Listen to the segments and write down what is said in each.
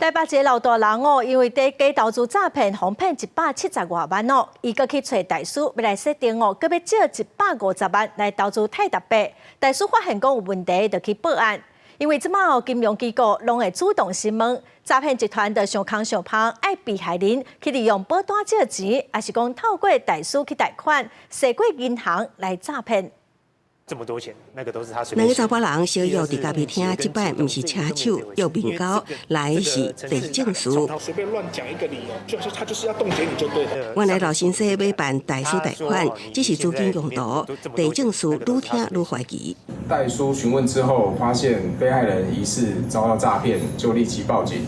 台北一个老大人哦，因为在假投资诈骗，哄骗170多万哦，伊搁去找大师要来设定哦，搁要借150万来投资泰达币。大师发现讲有问题，就去报案。因为即马哦，金融机构拢会主动询问，诈骗集团就上康上胖，爱被害人去利用保单借钱，还是讲透过大师去贷款，设过银行来诈骗。 这么多钱，那个都是他随两便。个查甫人小约伫咖啡厅，即摆不是车手，又面交，来是地政师。随便乱讲一个理由，就是他就是要冻结你就对了。原来老先生要办代书贷款，只是资金用途，地政师愈听愈怀疑。代书询问之后，发现被害人疑似遭到诈骗，就立即报警。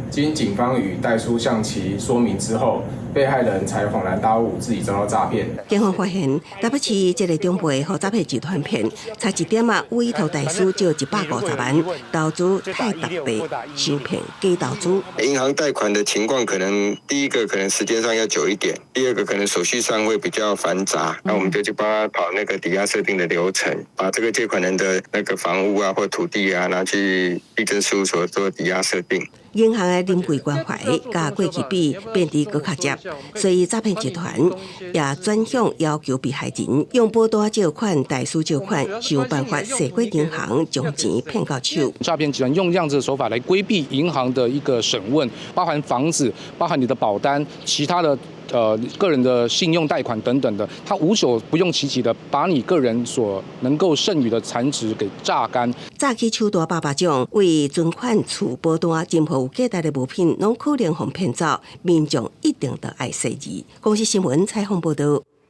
经警方与代书向其说明之后，被害人才恍然大悟自己遭到诈骗。警方发现，台北市这个中辈和诈骗集团骗，差一点有意图代书借150万，投资泰达币，受骗假投资。银行贷款的情况，可能第一个可能时间上要久一点，第二个可能手续上会比较繁杂。那我们就去帮他跑那个抵押设定的流程，把这个借款人的那个房屋啊或土地啊拿去地政事务所做抵押设定。 银行的临柜关怀，甲过去比变得更较接，所以诈骗集团也转向要求被害人用保单借款、代书借款，想办法设过银行，将钱骗到手。诈骗集团用这样子的手法来规避银行的一个审问，包含房子、包含你的保单、其他的。个人的信用贷款等等的，他无所不用其极的把你个人所能够剩余的残值给榨干。早起手大爸爸奖，为存款、储保单，任何有价值的物品，拢可能被骗走，民众一定要爱惜字。公司新闻采访报道。